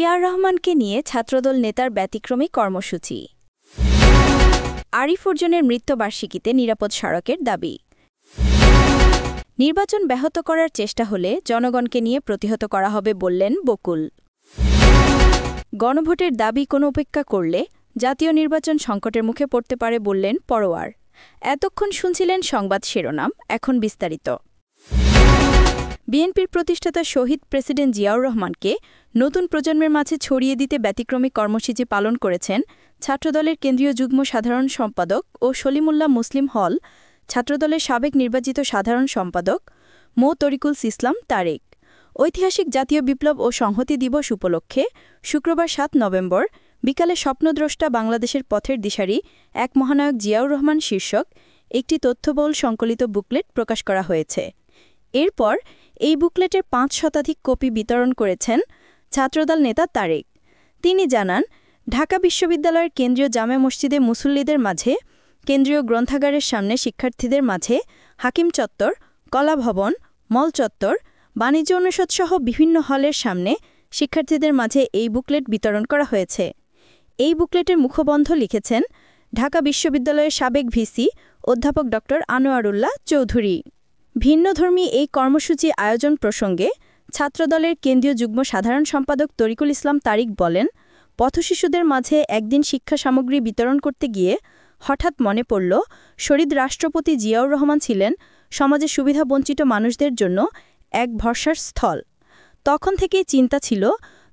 জিয়াউর রহমানকে নিয়ে ছাত্রদল নেতার ব্যতিক্রমী কর্মসূচি। আরিফ অর্জনের মৃত্যুবার্ষিকীতে নিরাপদ সড়কের দাবি। নির্বাচন ব্যাহত করার চেষ্টা হলে জনগণকে নিয়ে প্রতিহত করা হবে বললেন বকুল। গণভোটের দাবি কোনো উপেক্ষা করলে জাতীয় নির্বাচন সংকটের মুখে পড়তে পারে বললেন পরোয়ার। এতক্ষণ শুনছিলেন সংবাদ শিরোনাম, এখন বিস্তারিত। বিএনপির প্রতিষ্ঠাতা শহীদ প্রেসিডেন্ট জিয়াউর রহমানকে নতুন প্রজন্মের মাঝে ছড়িয়ে দিতে ব্যতিক্রমী কর্মসূচি পালন করেছেন ছাত্রদলের কেন্দ্রীয় যুগ্ম সাধারণ সম্পাদক ও সলিমুল্লাহ মুসলিম হল, ছাত্রদলের সাবেক নির্বাচিত সাধারণ সম্পাদক মো তরিকুল ইসলাম তারেক। ঐতিহাসিক জাতীয় বিপ্লব ও সংহতি দিবস উপলক্ষে শুক্রবার ৭ নভেম্বর বিকালে স্বপ্নদ্রষ্টা বাংলাদেশের পথের দিশারি এক মহানায়ক জিয়াউর রহমান শীর্ষক একটি তথ্যবহুল সংকলিত বুকলেট প্রকাশ করা হয়েছে। এরপর এই বুকলেটের ৫ শতাধিক কপি বিতরণ করেছেন ছাত্রদল নেতা তারেক। তিনি জানান, ঢাকা বিশ্ববিদ্যালয়ের কেন্দ্রীয় জামে মসজিদে মুসল্লিদের মাঝে, কেন্দ্রীয় গ্রন্থাগারের সামনে শিক্ষার্থীদের মাঝে, হাকিম চত্বর, কলা ভবন, মল চত্বর, বাণিজ্য অনুষদসহ বিভিন্ন হলের সামনে শিক্ষার্থীদের মাঝে এই বুকলেট বিতরণ করা হয়েছে। এই বুকলেটের মুখবন্ধ লিখেছেন ঢাকা বিশ্ববিদ্যালয়ের সাবেক ভিসি অধ্যাপক ড. আনোয়ারুল্লাহ চৌধুরী। ভিন্নধর্মী এই কর্মসূচি আয়োজন প্রসঙ্গে ছাত্রদলের কেন্দ্রীয় যুগ্ম সাধারণ সম্পাদক তরিকুল ইসলাম তারিক বলেন, পথশিশুদের মাঝে একদিন শিক্ষা সামগ্রী বিতরণ করতে গিয়ে হঠাৎ মনে পড়ল, শহীদ রাষ্ট্রপতি জিয়াউর রহমান ছিলেন সমাজে সুবিধাবঞ্চিত মানুষদের জন্য এক ভরসার স্থল। তখন থেকেই চিন্তা ছিল,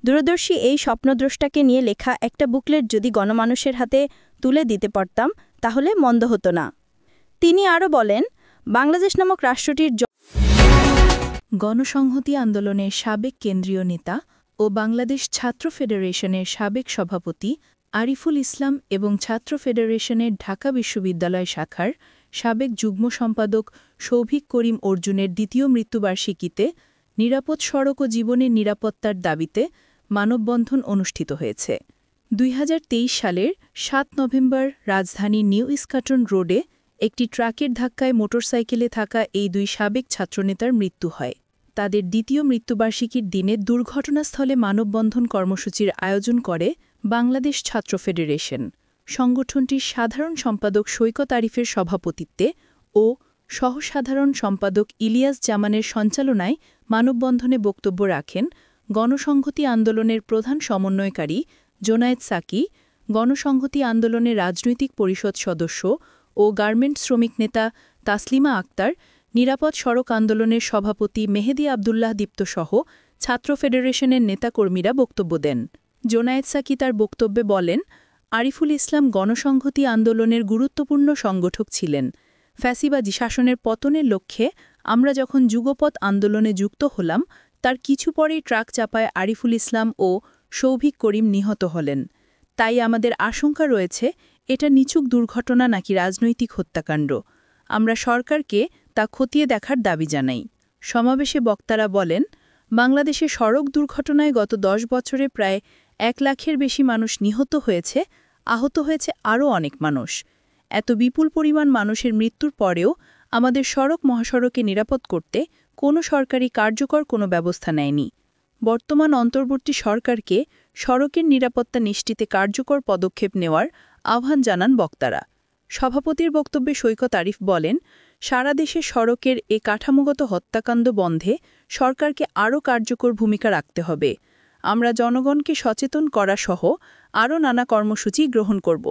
দূরদর্শী এই স্বপ্নদ্রষ্টাকে নিয়ে লেখা একটা বুকলেট যদি গণমানুষের হাতে তুলে দিতে পারতাম তাহলে মন্দ হতো না। তিনি আরও বলেন, বাংলাদেশ নামক রাষ্ট্রটির গণসংহতি আন্দোলনের সাবেক কেন্দ্রীয় নেতা ও বাংলাদেশ ছাত্র ফেডারেশনের সাবেক সভাপতি আরিফুল ইসলাম এবং ছাত্র ফেডারেশনের ঢাকা বিশ্ববিদ্যালয় শাখার সাবেক যুগ্ম সম্পাদক সৌভিক করিম অর্জুনের দ্বিতীয় মৃত্যুবার্ষিকীতে নিরাপদ সড়ক ও জীবনের নিরাপত্তার দাবিতে মানববন্ধন অনুষ্ঠিত হয়েছে। ২০২৩ সালের ৭ নভেম্বর রাজধানীর নিউ ইস্কাটন রোডে একটি ট্রাকের ধাক্কায় মোটরসাইকেলে থাকা এই দুই সাবেক ছাত্রনেতার মৃত্যু হয়। তাদের দ্বিতীয় মৃত্যুবার্ষিকীর দিনে দুর্ঘটনাস্থলে মানববন্ধন কর্মসূচির আয়োজন করে বাংলাদেশ ছাত্র ফেডারেশন। সংগঠনটির সাধারণ সম্পাদক সৈকত আরিফের সভাপতিত্বে ও সহসাধারণ সম্পাদক ইলিয়াস জামানের সঞ্চালনায় মানববন্ধনে বক্তব্য রাখেন গণসংহতি আন্দোলনের প্রধান সমন্বয়কারী জোনায়েদ সাকি, গণসংহতি আন্দোলনের রাজনৈতিক পরিষদ সদস্য ও গার্মেন্টস শ্রমিক নেতা তাসলিমা আক্তার, নিরাপদ সড়ক আন্দোলনের সভাপতি মেহেদী আবদুল্লাহ দীপ্তসহ ছাত্র ফেডারেশনের নেতাকর্মীরা বক্তব্য দেন। জোনায়েদ সাকি তার বক্তব্যে বলেন, আরিফুল ইসলাম গণসংহতি আন্দোলনের গুরুত্বপূর্ণ সংগঠক ছিলেন। ফ্যাসিবাদী শাসনের পতনের লক্ষ্যে আমরা যখন যুগপৎ আন্দোলনে যুক্ত হলাম, তার কিছু পরেই ট্রাক চাপায় আরিফুল ইসলাম ও সৌভিক করিম নিহত হলেন। তাই আমাদের আশঙ্কা রয়েছে এটা নিছক দুর্ঘটনা নাকি রাজনৈতিক হত্যাকাণ্ড। আমরা সরকারকে তা খতিয়ে দেখার দাবি জানাই। সমাবেশে বক্তারা বলেন, বাংলাদেশে সড়ক দুর্ঘটনায় গত ১০ বছরে প্রায় ১ লাখের বেশি মানুষ নিহত হয়েছে, আহত হয়েছে আরও অনেক মানুষ। এত বিপুল পরিমাণ মানুষের মৃত্যুর পরেও আমাদের সড়ক মহাসড়কে নিরাপদ করতে কোনো সরকারি কার্যকর কোনো ব্যবস্থা নেয়নি। বর্তমান অন্তর্বর্তী সরকারকে সড়কের নিরাপত্তা নিশ্চিতে কার্যকর পদক্ষেপ নেওয়ার আহ্বান জানান বক্তারা। সভাপতির বক্তব্যে সৈকত আরিফ বলেন, সারা দেশে সড়কের এ কাঠামোগত হত্যাকাণ্ড বন্ধে সরকারকে আরও কার্যকর ভূমিকা রাখতে হবে। আমরা জনগণকে সচেতন করা সহ আরও নানা কর্মসূচি গ্রহণ করব।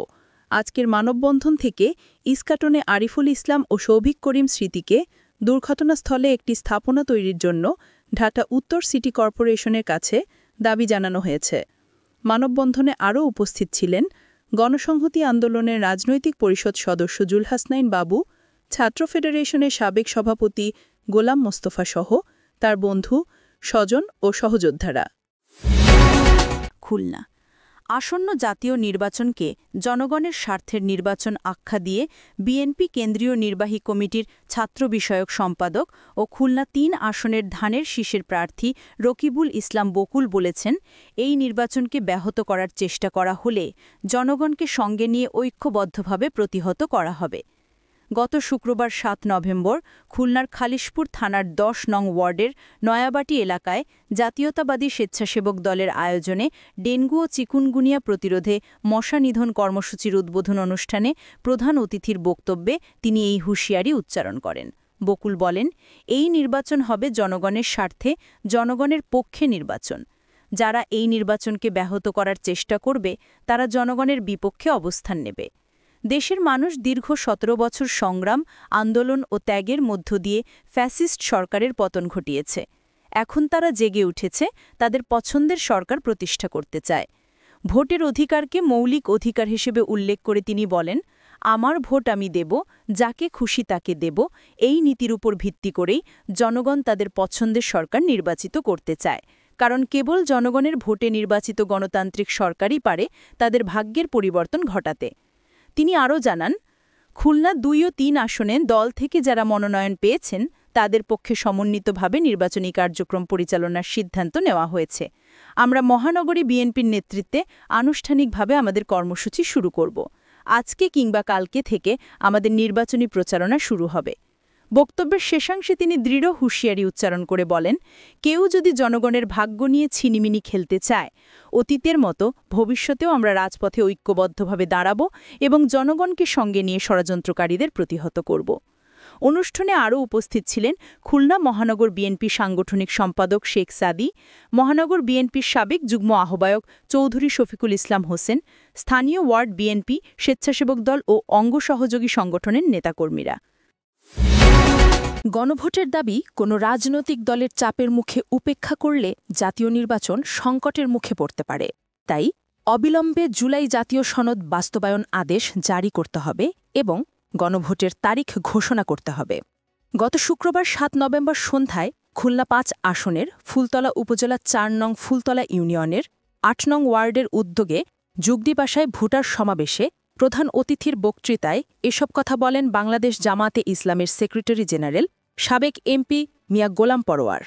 আজকের মানববন্ধন থেকে ইস্কাটনে আরিফুল ইসলাম ও সৌভিক করিম স্মৃতিকে দুর্ঘটনাস্থলে একটি স্থাপনা তৈরির জন্য ঢাকা উত্তর সিটি কর্পোরেশনের কাছে দাবি জানানো হয়েছে। মানববন্ধনে আরও উপস্থিত ছিলেন গণসংহতি আন্দোলনের রাজনৈতিক পরিষদ সদস্য জুলহাসনাইন বাবু, ছাত্র ফেডারেশনের সাবেক সভাপতি গোলাম মোস্তফা সহ তার বন্ধু, স্বজন ও সহযোদ্ধারা। খুলনা আসন্ন জাতীয় নির্বাচনকে জনগণের স্বার্থের নির্বাচন আখ্যা দিয়ে বিএনপি কেন্দ্রীয় নির্বাহী কমিটির ছাত্র বিষয়ক সম্পাদক ও খুলনা ৩ আসনের ধানের শীষের প্রার্থী রকিবুল ইসলাম বকুল বলেছেন, এই নির্বাচনকে ব্যাহত করার চেষ্টা করা হলে জনগণকে সঙ্গে নিয়ে ঐক্যবদ্ধভাবে প্রতিহত করা হবে। গত শুক্রবার ৭ নভেম্বর খুলনার খালিশপুর থানার ১০ নং ওয়ার্ডের নয়াবাটি এলাকায় জাতীয়তাবাদী স্বেচ্ছাসেবক দলের আয়োজনে ডেঙ্গু ও চিকুনগুনিয়া প্রতিরোধে মশা নিধন কর্মসূচির উদ্বোধন অনুষ্ঠানে প্রধান অতিথির বক্তব্যে তিনি এই হুঁশিয়ারি উচ্চারণ করেন। বকুল বলেন, এই নির্বাচন হবে জনগণের স্বার্থে, জনগণের পক্ষে নির্বাচন। যারা এই নির্বাচনকে ব্যাহত করার চেষ্টা করবে তারা জনগণের বিপক্ষে অবস্থান নেবে। দেশের মানুষ দীর্ঘ ১৭ বছর সংগ্রাম, আন্দোলন ও ত্যাগের মধ্য দিয়ে ফ্যাসিস্ট সরকারের পতন ঘটিয়েছে। এখন তারা জেগে উঠেছে, তাদের পছন্দের সরকার প্রতিষ্ঠা করতে চায়। ভোটের অধিকারকে মৌলিক অধিকার হিসেবে উল্লেখ করে তিনি বলেন, আমার ভোট আমি দেব, যাকে খুশি তাকে দেব। এই নীতির উপর ভিত্তি করেই জনগণ তাদের পছন্দের সরকার নির্বাচিত করতে চায়। কারণ কেবল জনগণের ভোটে নির্বাচিত গণতান্ত্রিক সরকারই পারে তাদের ভাগ্যের পরিবর্তন ঘটাতে। তিনি আরও জানান, খুলনা ২ ও ৩ আসনে দল থেকে যারা মনোনয়ন পেয়েছেন তাদের পক্ষে সমন্বিতভাবে নির্বাচনী কার্যক্রম পরিচালনার সিদ্ধান্ত নেওয়া হয়েছে। আমরা মহানগরী বিএনপির নেতৃত্বে আনুষ্ঠানিকভাবে আমাদের কর্মসূচি শুরু করব। আজকে কিংবা কালকে থেকে আমাদের নির্বাচনী প্রচারণা শুরু হবে। বক্তব্যের শেষাংশে তিনি দৃঢ় হুঁশিয়ারি উচ্চারণ করে বলেন, কেউ যদি জনগণের ভাগ্য নিয়ে ছিনিমিনি খেলতে চায়, অতীতের মতো ভবিষ্যতেও আমরা রাজপথে ঐক্যবদ্ধভাবে দাঁড়াব এবং জনগণকে সঙ্গে নিয়ে ষড়যন্ত্রকারীদের প্রতিহত করব। অনুষ্ঠানে আরও উপস্থিত ছিলেন খুলনা মহানগর বিএনপি সাংগঠনিক সম্পাদক শেখ সাদি, মহানগর বিএনপির সাবেক যুগ্ম আহ্বায়ক চৌধুরী শফিকুল ইসলাম হোসেন, স্থানীয় ওয়ার্ড বিএনপি, স্বেচ্ছাসেবক দল ও অঙ্গ সহযোগী সংগঠনের নেতাকর্মীরা। গণভোটের দাবি কোনো রাজনৈতিক দলের চাপের মুখে উপেক্ষা করলে জাতীয় নির্বাচন সংকটের মুখে পড়তে পারে। তাই অবিলম্বে জুলাই জাতীয় সনদ বাস্তবায়ন আদেশ জারি করতে হবে এবং গণভোটের তারিখ ঘোষণা করতে হবে। গত শুক্রবার ৭ নভেম্বর সন্ধ্যায় খুলনা ৫ আসনের ফুলতলা উপজেলা ৪ নং ফুলতলা ইউনিয়নের ৮ নং ওয়ার্ডের উদ্যোগে যুগদিবাসায় ভোটার সমাবেশে প্রধান অতিথির বক্তৃতায় এসব কথা বলেন বাংলাদেশ জামাতে ইসলামের সেক্রেটারি জেনারেল, সাবেক এমপি মিয়া গোলাম পরোয়ার।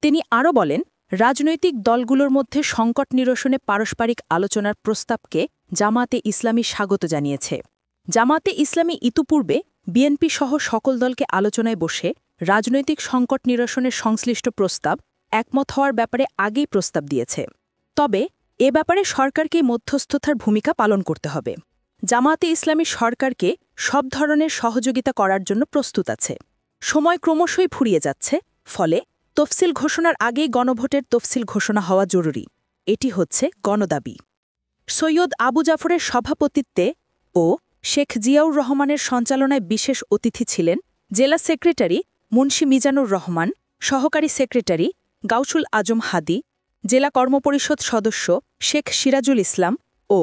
তিনি আরও বলেন, রাজনৈতিক দলগুলোর মধ্যে সংকট নিরসনে পারস্পরিক আলোচনার প্রস্তাবকে জামাতে ইসলামী স্বাগত জানিয়েছে। জামাতে ইসলামী ইতিপূর্বে বিএনপি সহ সকল দলকে আলোচনায় বসে রাজনৈতিক সংকট নিরসনের সংশ্লিষ্ট প্রস্তাব একমত হওয়ার ব্যাপারে আগেই প্রস্তাব দিয়েছে। তবে এ ব্যাপারে সরকারকে মধ্যস্থতার ভূমিকা পালন করতে হবে। জামাতে ইসলামী সরকারকে সব ধরনের সহযোগিতা করার জন্য প্রস্তুত আছে। সময় ক্রমশই ফুরিয়ে যাচ্ছে, ফলে তফসিল ঘোষণার আগেই গণভোটের তফসিল ঘোষণা হওয়া জরুরি। এটি হচ্ছে গণদাবি। সৈয়দ আবু জাফরের সভাপতিত্বে ও শেখ জিয়াউর রহমানের সঞ্চালনায় বিশেষ অতিথি ছিলেন জেলা সেক্রেটারি মুন্সী মিজানুর রহমান, সহকারী সেক্রেটারি গাউসুল আজম হাদি, জেলা কর্মপরিষদ সদস্য শেখ সিরাজুল ইসলাম ও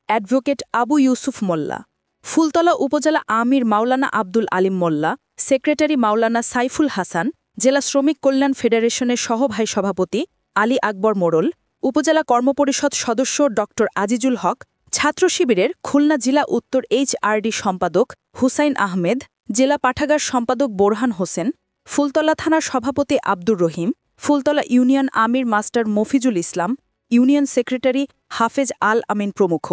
অ্যাডভোকেট আবু ইউসুফ মোল্লা, ফুলতলা উপজেলা আমির মাওলানা আব্দুল আলিম মোল্লা, সেক্রেটারি মাওলানা সাইফুল হাসান, জেলা শ্রমিক কল্যাণ ফেডারেশনের সহভাই সভাপতি আলী আকবর মোড়ল, উপজেলা কর্মপরিষদ সদস্য ড আজিজুল হক, ছাত্র শিবিরের খুলনা জেলা উত্তর এইচআরডি সম্পাদক হুসাইন আহমেদ, জেলা পাঠাগার সম্পাদক বোরহান হোসেন, ফুলতলা থানার সভাপতি আব্দুর রহিম, ফুলতলা ইউনিয়ন আমির মাস্টার মফিজুল ইসলাম, ইউনিয়ন সেক্রেটারি হাফেজ আল আমিন প্রমুখ।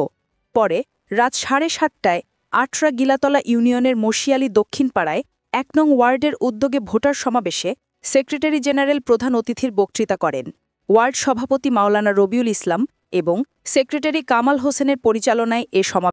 পরে রাত ৭:৩০টায় আটরা গিলাতলা ইউনিয়নের মশিয়ালী দক্ষিণ পাড়ায় ১ নং ওয়ার্ডের উদ্যোগে ভোটার সমাবেশে সেক্রেটারি জেনারেল প্রধান অতিথির বক্তৃতা করেন। ওয়ার্ড সভাপতি মাওলানা রবিউল ইসলাম এবং সেক্রেটারি কামাল হোসেনের পরিচালনায় এ সমাবেশ